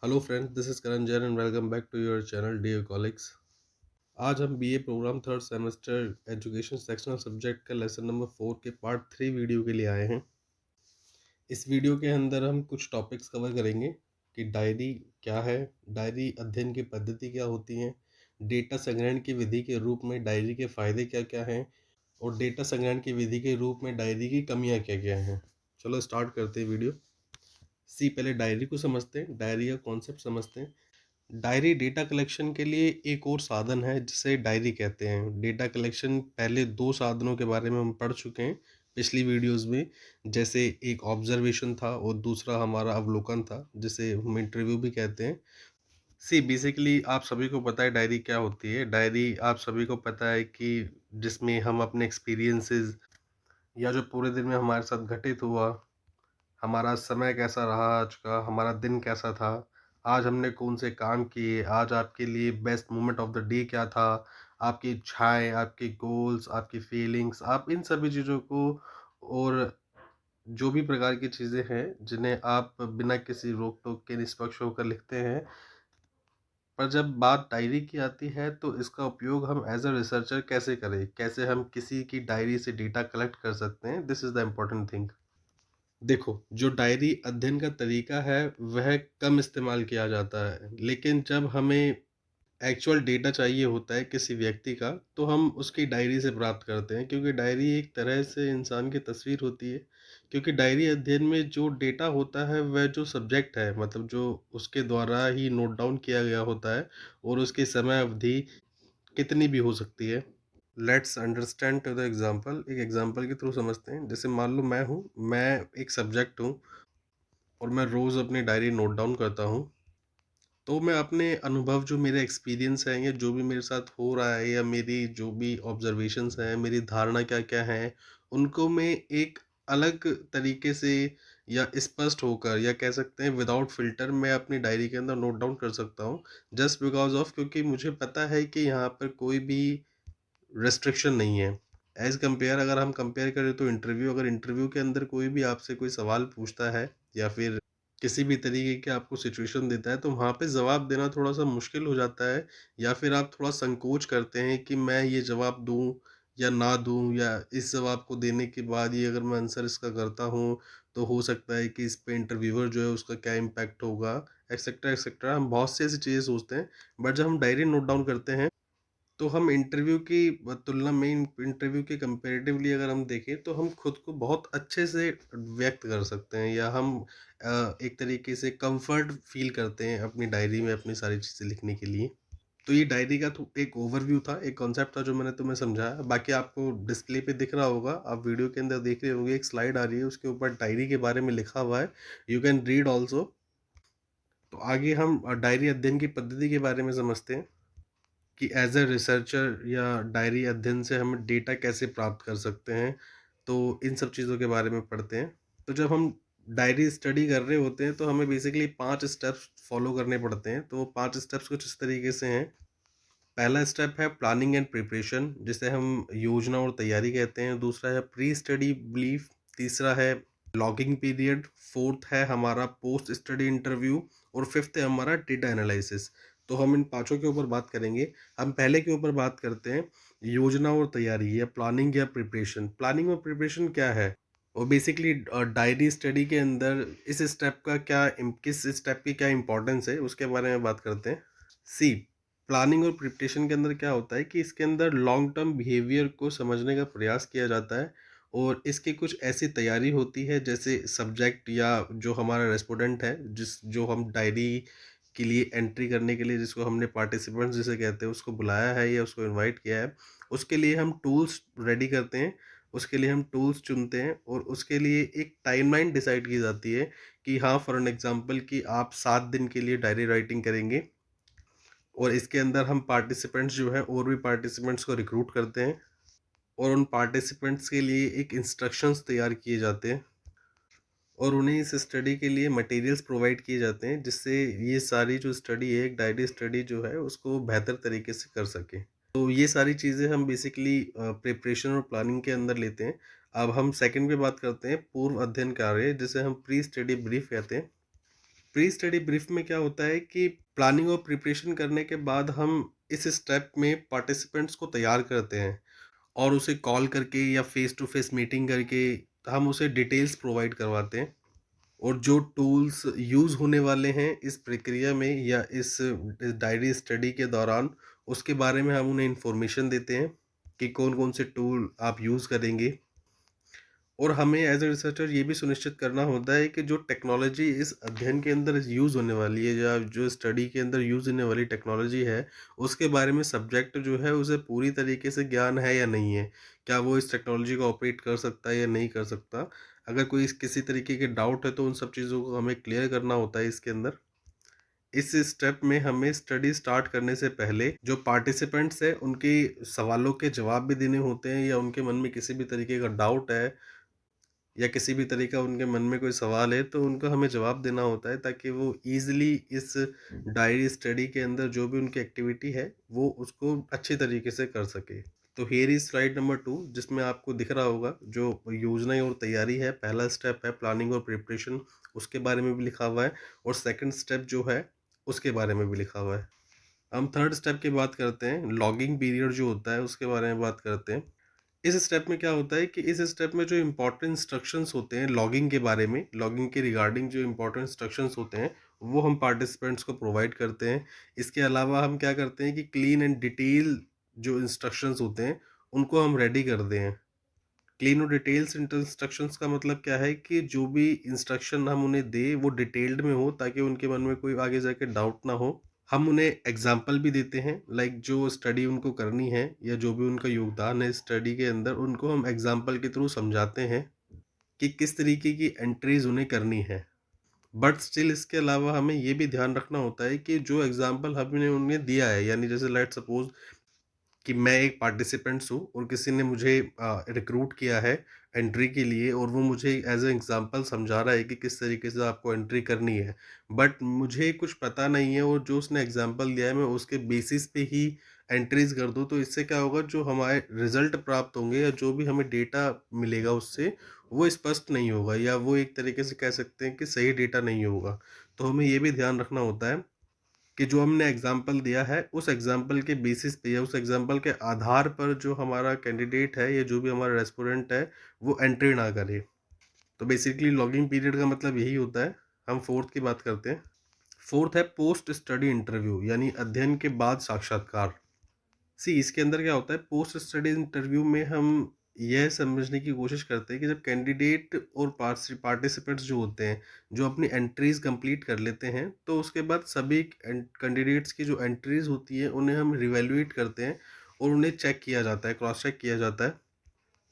Hello friends, this is Karan Jain and welcome back to your channel dear colleagues. आज हम BA program third semester education sectional subject का lesson number 4 के part 3 video के लिए आए हैं। इस वीडियो के अंदर हम कुछ टॉपिक्स कवर करेंगे कि डायरी क्या है, डायरी अध्ययन की पद्धति क्या होती है, डेटा संग्रहण की विधि के रूप में डायरी के फायदे क्या क्या हैं और डेटा संग्रहण की विधि के रूप में डायरी की कमियां क्या क्या हैं। चलो स्टार्ट करते हैं वीडियो। पहले डायरी को समझते हैं, डायरी का कॉन्सेप्ट समझते हैं। डायरी डेटा कलेक्शन के लिए एक और साधन है जिसे डायरी कहते हैं। डेटा कलेक्शन पहले दो साधनों के बारे में हम पढ़ चुके हैं पिछली वीडियोस में। जैसे एक ऑब्जर्वेशन था और दूसरा हमारा अवलोकन था, जिसे हम इंटरव्यू भी कहते हैं। बेसिकली आप सभी को पता है डायरी क्या होती है। डायरी आप सभी को पता है कि जिसमें हम अपने एक्सपीरियंसेस या जो पूरे दिन में हमारे साथ घटित हुआ, हमारा समय कैसा रहा, आज का हमारा दिन कैसा था, आज हमने कौन से काम किए, आज आपके लिए best moment of the day क्या था, आपकी इच्छाएं, आपके गोल्स, आपकी फीलिंग्स, आप इन सभी चीज़ों को और जो भी प्रकार की चीज़ें हैं जिन्हें आप बिना किसी रोक टोक के निष्पक्ष होकर लिखते हैं। पर जब बात डायरी की आती है तो इसका उपयोग हम एज अ रिसर्चर कैसे करें, कैसे हम किसी की डायरी से डेटा कलेक्ट कर सकते हैं, this is the important thing. देखो, जो डायरी अध्ययन का तरीका है वह कम इस्तेमाल किया जाता है, लेकिन जब हमें एक्चुअल डेटा चाहिए होता है किसी व्यक्ति का, तो हम उसकी डायरी से प्राप्त करते हैं, क्योंकि डायरी एक तरह से इंसान की तस्वीर होती है। क्योंकि डायरी अध्ययन में जो डेटा होता है वह जो सब्जेक्ट है, मतलब जो उसके द्वारा ही नोट डाउन किया गया होता है, और उसकी समय अवधि कितनी भी हो सकती है। Let's understand to the example. एक एग्जांपल के थ्रू समझते हैं। जैसे मान लो मैं एक सब्जेक्ट हूँ और मैं रोज़ अपनी डायरी नोट डाउन करता हूँ। तो मैं अपने अनुभव, जो मेरे एक्सपीरियंस हैं या जो भी मेरे साथ हो रहा है, या मेरी जो भी ऑब्जर्वेशंस हैं, मेरी धारणा क्या क्या है, उनको मैं एक अलग तरीके से या स्पष्ट होकर, या कह सकते हैं विदाउट फिल्टर, मैं अपनी डायरी के अंदर नोट डाउन कर सकता हूँ। जस्ट बिकॉज ऑफ, क्योंकि मुझे पता है कि यहाँ पर कोई भी रेस्ट्रिक्शन नहीं है। एज कंपेयर, अगर हम कंपेयर करें तो इंटरव्यू, अगर इंटरव्यू के अंदर कोई भी आपसे कोई सवाल पूछता है या फिर किसी भी तरीके की आपको सिचुएशन देता है, तो वहाँ पे जवाब देना थोड़ा सा मुश्किल हो जाता है, या फिर आप थोड़ा संकोच करते हैं कि मैं ये जवाब दूं या ना दूं, या इस जवाब को देने के बाद ये अगर मैं आंसर इसका करता हूँ तो हो सकता है कि इस पे इंटरव्यूअर जो है उसका क्या इम्पैक्ट होगा, एक्सेट्रा एक्सेट्रा। हम बहुत सी ऐसी चीज़ें सोचते हैं। बट जब हम डायरी नोट डाउन करते हैं तो हम इंटरव्यू की तुलना में, इंटरव्यू के कंपैरेटिवली अगर हम देखें, तो हम खुद को बहुत अच्छे से व्यक्त कर सकते हैं, या हम एक तरीके से कंफर्ट फील करते हैं अपनी डायरी में अपनी सारी चीज़ें लिखने के लिए। तो ये डायरी का तो एक ओवरव्यू था, एक कॉन्सेप्ट था जो मैंने तुम्हें समझाया। बाकी आपको डिस्प्ले पे दिख रहा होगा, आप वीडियो के अंदर देख रहे होंगे, एक स्लाइड आ रही है, उसके ऊपर डायरी के बारे में लिखा हुआ है। You can read also. तो आगे हम डायरी अध्ययन की पद्धति के बारे में समझते हैं कि एज अ रिसर्चर या डायरी अध्ययन से हम डेटा कैसे प्राप्त कर सकते हैं। तो इन सब चीज़ों के बारे में पढ़ते हैं। तो जब हम डायरी स्टडी कर रहे होते हैं तो हमें बेसिकली 5 स्टेप्स फॉलो करने पड़ते हैं। तो वो 5 स्टेप्स कुछ इस तरीके से हैं। पहला स्टेप है प्लानिंग एंड प्रिपरेशन, जिसे हम योजना और तैयारी कहते हैं। दूसरा है प्री स्टडी ब्रीफ। तीसरा है लॉगिंग पीरियड। फोर्थ है हमारा पोस्ट स्टडी इंटरव्यू। और फिफ्थ है हमारा डेटा एनालिसिस। तो हम इन पांचों के ऊपर बात करेंगे। हम पहले के ऊपर बात करते हैं, योजना और तैयारी, या प्लानिंग या प्रिपरेशन। प्लानिंग और प्रिपरेशन क्या है? और बेसिकली डायरी स्टडी के अंदर इस स्टेप का क्या, किस स्टेप की क्या इंपॉर्टेंस है, उसके बारे में बात करते हैं। सी प्लानिंग और प्रिपरेशन के अंदर क्या होता है कि इसके अंदर लॉन्ग टर्म बिहेवियर को समझने का प्रयास किया जाता है, और इसकी कुछ ऐसी तैयारी होती है जैसे सब्जेक्ट या जो हमारा रेस्पोंडेंट है, जो हम डायरी के लिए एंट्री करने के लिए जिसको हमने पार्टिसिपेंट्स जिसे कहते हैं उसको बुलाया है या उसको इनवाइट किया है, उसके लिए हम टूल्स रेडी करते हैं। उसके लिए हम टूल्स चुनते हैं और उसके लिए एक टाइमलाइन डिसाइड की जाती है कि हाँ, फॉर एन एग्जांपल कि आप 7 दिन के लिए डायरी राइटिंग करेंगे, और इसके अंदर हम पार्टिसिपेंट्स जो हैं और भी पार्टिसिपेंट्स को रिक्रूट करते हैं, और उन पार्टिसिपेंट्स के लिए एक इंस्ट्रक्शंस तैयार किए जाते हैं, और उन्हें इस स्टडी के लिए मटेरियल्स प्रोवाइड किए जाते हैं, जिससे ये सारी जो स्टडी है, एक डायरी स्टडी जो है, उसको बेहतर तरीके से कर सके। तो ये सारी चीज़ें हम बेसिकली प्रिपरेशन और प्लानिंग के अंदर लेते हैं। अब हम सेकंड पे बात करते हैं, पूर्व अध्ययन कार्य, जिसे हम प्री स्टडी ब्रीफ कहते हैं। प्री स्टडी ब्रीफ में क्या होता है कि प्लानिंग और प्रिपरेशन करने के बाद हम इस स्टेप में पार्टिसिपेंट्स को तैयार करते हैं और उसे कॉल करके या फेस टू फेस मीटिंग करके हम उसे डिटेल्स प्रोवाइड करवाते हैं और जो टूल्स यूज़ होने वाले हैं इस प्रक्रिया में या इस डायरी स्टडी के दौरान, उसके बारे में हम उन्हें इन्फॉर्मेशन देते हैं कि कौन-कौन से टूल आप यूज़ करेंगे। और हमें एज़ अ रिसर्चर ये भी सुनिश्चित करना होता है कि जो टेक्नोलॉजी इस अध्ययन के अंदर यूज़ होने वाली है या जो स्टडी के अंदर यूज़ होने वाली टेक्नोलॉजी है, उसके बारे में सब्जेक्ट जो है उसे पूरी तरीके से ज्ञान है या नहीं है। क्या वो इस टेक्नोलॉजी को ऑपरेट कर सकता है या नहीं कर सकता? अगर कोई इस किसी तरीके के डाउट है तो उन सब चीज़ों को हमें क्लियर करना होता है इसके अंदर। इस स्टेप में हमें स्टडी स्टार्ट करने से पहले जो पार्टिसिपेंट्स हैं उनके सवालों के जवाब भी देने होते हैं या उनके मन में किसी भी तरीके का डाउट है या किसी भी तरह का उनके मन में कोई सवाल है तो उनको हमें जवाब देना होता है ताकि वो ईज़िली इस डायरी स्टडी के अंदर जो भी उनकी एक्टिविटी है वो उसको अच्छी तरीके से कर सके। तो हियर इज स्लाइड नंबर 2 जिसमें आपको दिख रहा होगा जो योजना और तैयारी है। पहला स्टेप है प्लानिंग और प्रिपरेशन, उसके बारे में भी लिखा हुआ है और सेकंड स्टेप जो है उसके बारे में भी लिखा हुआ है। हम थर्ड स्टेप की बात करते हैं, लॉगिंग पीरियड जो होता है उसके बारे में बात करते हैं। इस स्टेप में क्या होता है कि इस स्टेप में जो इम्पोर्टेंट इंस्ट्रक्शंस होते हैं लॉगिंग के बारे में, लॉगिंग के रिगार्डिंग जो इम्पोर्टेंट इंस्ट्रक्शंस होते हैं वो हम पार्टिसिपेंट्स को प्रोवाइड करते हैं। इसके अलावा हम क्या करते हैं कि क्लीन एंड डिटेल जो इंस्ट्रक्शंस होते हैं उनको हम रेडी कर दें। क्लीन और डिटेल्स इंस्ट्रक्शंस का मतलब क्या है कि जो भी इंस्ट्रक्शन हम उन्हें दें वो डिटेल्ड में हो ताकि उनके मन में कोई आगे जाके डाउट ना हो। हम उन्हें एग्जाम्पल भी देते हैं, लाइक जो स्टडी उनको करनी है या जो भी उनका योगदान है स्टडी के अंदर उनको हम एग्जाम्पल के थ्रू समझाते हैं कि किस तरीके की एंट्रीज उन्हें करनी है। बट स्टिल इसके अलावा हमें ये भी ध्यान रखना होता है कि जो एग्जाम्पल हमने उन्हें दिया है, यानी जैसे लेट सपोज कि मैं एक पार्टिसिपेंट्स हूँ और किसी ने मुझे रिक्रूट किया है एंट्री के लिए और वो मुझे एज ए एग्जांपल समझा रहा है कि किस तरीके से आपको एंट्री करनी है। बट मुझे कुछ पता नहीं है और जो उसने एग्जांपल दिया है मैं उसके बेसिस पे ही एंट्रीज कर दूँ तो इससे क्या होगा, जो हमारे रिजल्ट प्राप्त होंगे या जो भी हमें डेटा मिलेगा उससे वो स्पष्ट नहीं होगा या वो एक तरीके से कह सकते हैं कि सही डेटा नहीं होगा। तो हमें ये भी ध्यान रखना होता है कि जो हमने एग्जाम्पल दिया है उस एग्जाम्पल के बेसिस पे या उस एग्जाम्पल के आधार पर जो हमारा कैंडिडेट है या जो भी हमारा रेस्पोरेंट है वो एंट्री ना करे। तो बेसिकली लॉगिंग पीरियड का मतलब यही होता है। हम फोर्थ की बात करते हैं। फोर्थ है पोस्ट स्टडी इंटरव्यू, यानी अध्ययन के बाद साक्षात्कार। सी इसके अंदर क्या होता है, पोस्ट स्टडी इंटरव्यू में हम यह समझने की कोशिश करते हैं कि जब कैंडिडेट और पार्टिसिपेंट्स जो होते हैं जो अपनी एंट्रीज कंप्लीट कर लेते हैं तो उसके बाद सभी कैंडिडेट्स की जो एंट्रीज होती है उन्हें हम रिवेल्युएट करते हैं और उन्हें चेक किया जाता है, क्रॉस चेक किया जाता है।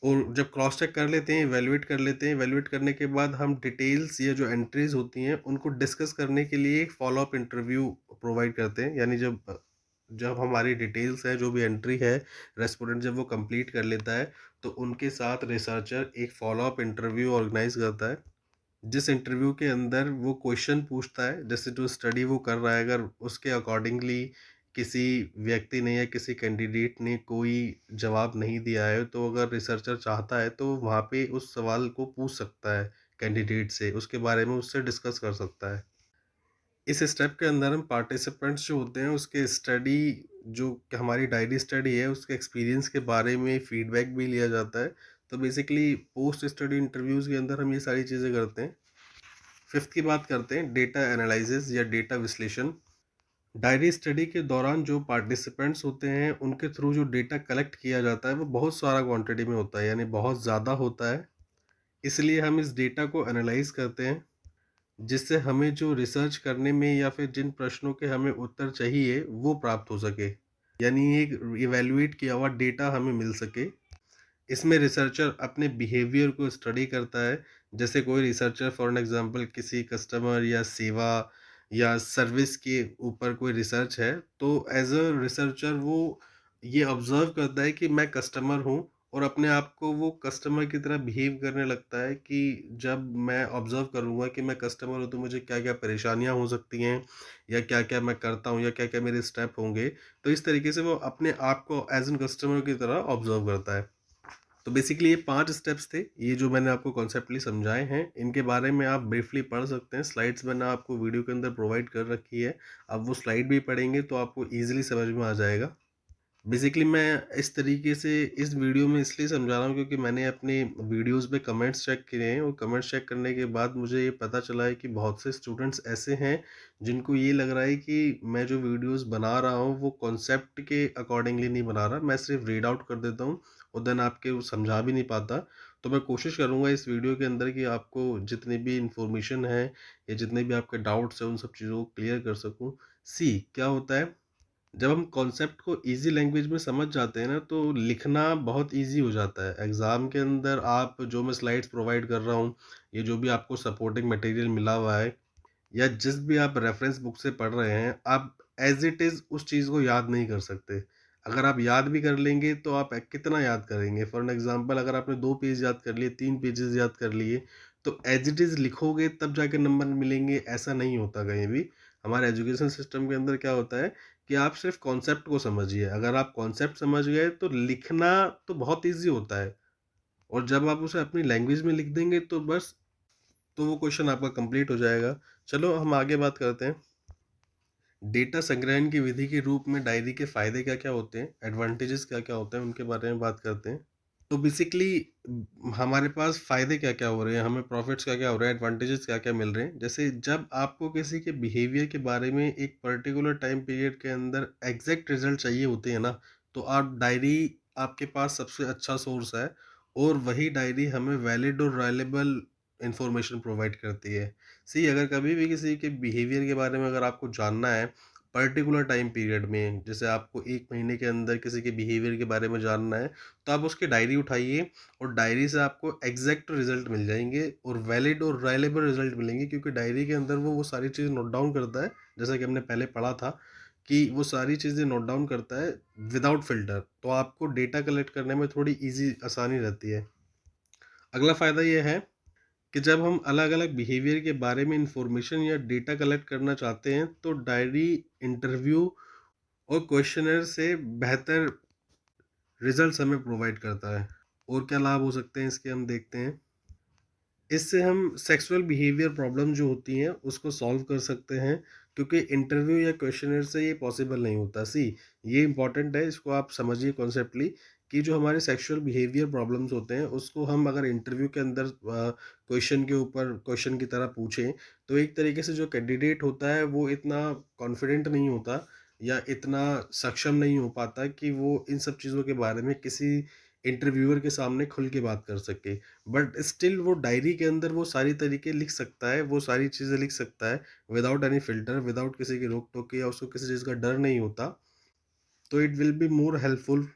और जब क्रॉस चेक कर लेते हैं, इवैल्यूएट कर लेते हैं, इवैल्यूएट करने के बाद हम डिटेल्स या जो एंट्रीज होती हैं उनको डिस्कस करने के लिए एक फॉलो अप इंटरव्यू प्रोवाइड करते हैं। यानी जब जब हमारी डिटेल्स है जो भी एंट्री है रेस्पोंडेंट जब वो कंप्लीट कर लेता है तो उनके साथ रिसर्चर एक फॉलो अप इंटरव्यू ऑर्गेनाइज करता है, जिस इंटरव्यू के अंदर वो क्वेश्चन पूछता है जैसे जो स्टडी वो कर रहा है अगर उसके अकॉर्डिंगली किसी व्यक्ति ने या किसी कैंडिडेट ने कोई जवाब नहीं दिया है तो अगर रिसर्चर चाहता है तो वहाँ पे उस सवाल को पूछ सकता है कैंडिडेट से, उसके बारे में उससे डिस्कस कर सकता है। इस स्टेप के अंदर हम पार्टिसिपेंट्स जो होते हैं उसके स्टडी जो कि हमारी डायरी स्टडी है उसके एक्सपीरियंस के बारे में फीडबैक भी लिया जाता है। तो बेसिकली पोस्ट स्टडी इंटरव्यूज़ के अंदर हम ये सारी चीज़ें करते हैं। फिफ्थ की बात करते हैं, डेटा एनालिसिस या डेटा विश्लेषण। डायरी स्टडी के दौरान जो पार्टिसिपेंट्स होते हैं उनके थ्रू जो डेटा कलेक्ट किया जाता है वो बहुत सारा क्वांटिटी में होता है, यानी बहुत ज़्यादा होता है। इसलिए हम इस डेटा को एनालाइज करते हैं जिससे हमें जो रिसर्च करने में या फिर जिन प्रश्नों के हमें उत्तर चाहिए वो प्राप्त हो सके, यानी एक इवैल्यूएट किया हुआ डेटा हमें मिल सके। इसमें रिसर्चर अपने बिहेवियर को स्टडी करता है। जैसे कोई रिसर्चर फॉर एन एग्जांपल किसी कस्टमर या सेवा या सर्विस के ऊपर कोई रिसर्च है तो एज अ रिसर्चर वो ये ऑब्जर्व करता है कि मैं कस्टमर हूँ और अपने आप को वो कस्टमर की तरह बिहेव करने लगता है कि जब मैं ऑब्जर्व करूँगा कि मैं कस्टमर हूँ तो मुझे क्या क्या परेशानियाँ हो सकती हैं या क्या क्या मैं करता हूँ या क्या क्या मेरे स्टेप होंगे। तो इस तरीके से वो अपने आप को एज एन कस्टमर की तरह ऑब्जर्व करता है। तो बेसिकली ये 5 स्टेप्स थे, ये जो मैंने आपको कॉन्सेप्टली समझाए हैं, इनके बारे में आप ब्रीफली पढ़ सकते हैं। स्लाइड्स मैंने आपको वीडियो के अंदर प्रोवाइड कर रखी है। आप वो स्लाइड भी पढ़ेंगे तो आपको ईज़िली समझ में आ जाएगा। बेसिकली मैं इस तरीके से इस वीडियो में इसलिए समझा रहा हूँ क्योंकि मैंने अपने वीडियोज़ में कमेंट्स चेक किए हैं और कमेंट्स चेक करने के बाद मुझे ये पता चला है कि बहुत से स्टूडेंट्स ऐसे हैं जिनको ये लग रहा है कि मैं जो वीडियोज़ बना रहा हूँ वो कॉन्सेप्ट के अकॉर्डिंगली नहीं बना रहा, मैं सिर्फ रीड आउट कर देता हूँ और देन आपके वो समझा भी नहीं पाता। तो मैं कोशिश करूँगा इस वीडियो के अंदर कि आपको जितनी भी इंफॉर्मेशन है या जितने भी आपके डाउट्स हैं उन सब चीज़ों को क्लियर कर सकूँ। सी क्या होता है, जब हम कॉन्सेप्ट को इजी लैंग्वेज में समझ जाते हैं ना तो लिखना बहुत इजी हो जाता है। एग्ज़ाम के अंदर आप जो मैं स्लाइड्स प्रोवाइड कर रहा हूँ, ये जो भी आपको सपोर्टिंग मटेरियल मिला हुआ है या जिस भी आप रेफरेंस बुक से पढ़ रहे हैं, आप एज़ इट इज़ उस चीज़ को याद नहीं कर सकते। अगर आप याद भी कर लेंगे तो आप कितना याद करेंगे? फॉर एन एग्ज़ाम्पल अगर आपने 2 पेज याद कर लिए, 3 पेजेज़ याद कर लिए, तो एज़ इट इज़ लिखोगे तब जाके नंबर मिलेंगे, ऐसा नहीं होता कहीं भी। हमारे एजुकेशन सिस्टम के अंदर क्या होता है कि आप सिर्फ़ कॉन्सेप्ट को समझिए। अगर आप कॉन्सेप्ट समझ गए तो लिखना तो बहुत ईज़ी होता है और जब आप उसे अपनी लैंग्वेज में लिख देंगे तो बस, तो वो क्वेश्चन आपका कंप्लीट हो जाएगा। चलो हम आगे बात करते हैं। डेटा संग्रहण की विधि के रूप में डायरी के फ़ायदे क्या-क्या होते हैं, एडवांटेजेस क्या-क्या होते हैं, उनके बारे में बात करते हैं। तो बेसिकली हमारे पास फ़ायदे क्या-क्या हो रहे हैं, हमें प्रॉफ़िट्स क्या-क्या हो रहे हैं, एडवांटेजेस क्या-क्या मिल रहे हैं। जैसे जब आपको किसी के बिहेवियर के बारे में एक पर्टिकुलर टाइम पीरियड के अंदर एग्ज़ैक्ट रिज़ल्ट चाहिए होते हैं ना, तो आप डायरी आपके पास सबसे अच्छा सोर्स है और वही डायरी हमें वैलिड और रिलायबल इन्फॉर्मेशन प्रोवाइड करती है। सी अगर कभी भी किसी के बिहेवियर के बारे में अगर आपको जानना है, पर्टिकुलर टाइम पीरियड में, जैसे आपको 1 महीने के अंदर किसी के बिहेवियर के बारे में जानना है, तो आप उसकी डायरी उठाइए और डायरी से आपको एग्जैक्ट रिजल्ट मिल जाएंगे और वैलिड और रिलायबल रिजल्ट मिलेंगे क्योंकि डायरी के अंदर वो सारी चीज़ नोट डाउन करता है, जैसा कि हमने पहले पढ़ा था कि वो सारी चीज़ें नोट डाउन करता है विदाउट फ़िल्टर, तो आपको डेटा कलेक्ट करने में थोड़ी ईज़ी आसानी रहती है। अगला फ़ायदा ये है कि जब हम अलग-अलग बिहेवियर के बारे में इंफॉर्मेशन या डेटा कलेक्ट करना चाहते हैं, तो डायरी, इंटरव्यू और क्वेश्चनर से बेहतर रिजल्ट्स हमें प्रोवाइड करता है। और क्या लाभ हो सकते हैं इसके, हम देखते हैं। इससे हम सेक्सुअल बिहेवियर प्रॉब्लम जो होती हैं उसको सॉल्व कर सकते हैं क्योंकि इंटरव्यू या क्वेश्चनर से ये पॉसिबल नहीं होता। सी ये इंपॉर्टेंट है, इसको आप समझिए कॉन्सेप्टली कि जो हमारे सेक्सुअल बिहेवियर प्रॉब्लम्स होते हैं उसको हम अगर इंटरव्यू के अंदर क्वेश्चन के ऊपर क्वेश्चन की तरह पूछें तो एक तरीके से जो कैंडिडेट होता है वो इतना कॉन्फिडेंट नहीं होता या इतना सक्षम नहीं हो पाता कि वो इन सब चीज़ों के बारे में किसी इंटरव्यूअर के सामने खुल के बात कर सके। बट स्टिल वो डायरी के अंदर वो सारी तरीके लिख सकता है, वो सारी चीज़ें लिख सकता है विदाउट एनी फ़िल्टर, विदाउट किसी की रोक-टोक के या उसको किसी चीज़ का डर नहीं होता। तो it will be more helpful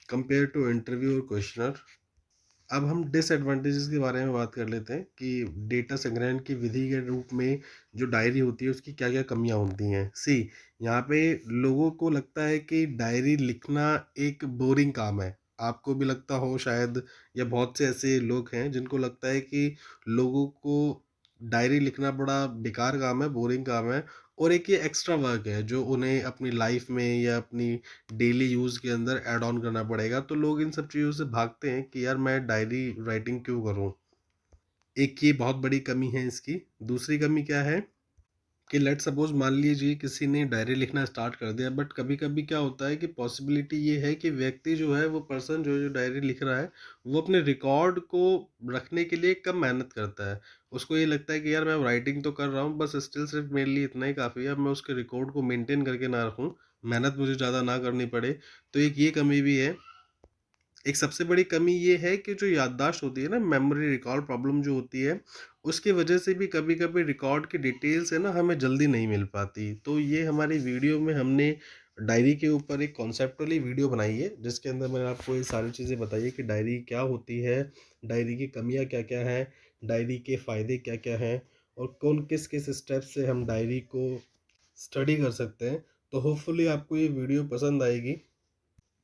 compare to interview और क्वेश्चनर। अब हम डिसएडवांटेजेस के बारे में बात कर लेते हैं कि डेटा संग्रहण की विधि के रूप में जो डायरी होती है उसकी क्या-क्या कमियाँ होती हैं। सी यहाँ पे लोगों को लगता है कि डायरी लिखना एक बोरिंग काम है। आपको भी लगता हो शायद, या बहुत से ऐसे लोग हैं जिनको लगता है कि लोगों को डायरी लिखना बड़ा बेकार काम है, बोरिंग काम है और एक ये एक्स्ट्रा वर्क है जो उन्हें अपनी लाइफ में या अपनी डेली यूज़ के अंदर ऐड ऑन करना पड़ेगा, तो लोग इन सब चीज़ों से भागते हैं कि यार मैं डायरी राइटिंग क्यों करूँ? एक ये बहुत बड़ी कमी है इसकी। दूसरी कमी क्या है कि लेट्स सपोज़ मान लीजिए किसी ने डायरी लिखना स्टार्ट कर दिया, बट कभी-कभी क्या होता है कि पॉसिबिलिटी ये है कि व्यक्ति जो है, वो पर्सन जो जो डायरी लिख रहा है, वो अपने रिकॉर्ड को रखने के लिए कम मेहनत करता है। उसको ये लगता है कि यार मैं राइटिंग तो कर रहा हूँ, बस स्टिल सिर्फ़ मेरे लिए इतना ही काफ़ी है, अब मैं उसके रिकॉर्ड को मेंटेन करके ना रखूँ, मेहनत मुझे ज़्यादा ना करनी पड़े। तो एक ये कमी भी है। एक सबसे बड़ी कमी ये है कि जो याददाश्त होती है ना, मेमोरी रिकॉल प्रॉब्लम जो होती है, उसकी वजह से भी कभी-कभी रिकॉर्ड की डिटेल्स है ना हमें जल्दी नहीं मिल पाती। तो ये हमारी वीडियो में हमने डायरी के ऊपर एक कॉन्सेप्चुअली वीडियो बनाई है, जिसके अंदर मैंने आपको ये सारी चीज़ें बताई है कि डायरी क्या होती है, डायरी की कमियाँ क्या-क्या हैं, डायरी के फ़ायदे क्या-क्या हैं और कौन किस-किस स्टेप से हम डायरी को स्टडी कर सकते हैं। तो होपफुली आपको ये वीडियो पसंद आएगी।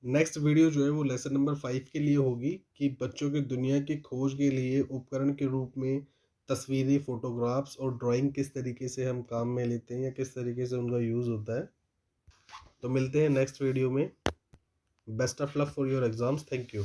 नेक्स्ट वीडियो जो है वो लेसन नंबर 5 के लिए होगी कि बच्चों की दुनिया की खोज के लिए उपकरण के रूप में तस्वीरें, फोटोग्राफ्स और ड्राइंग किस तरीके से हम काम में लेते हैं या किस तरीके से उनका यूज़ होता है। तो मिलते हैं नेक्स्ट वीडियो में। Best of luck for your exams. Thank you.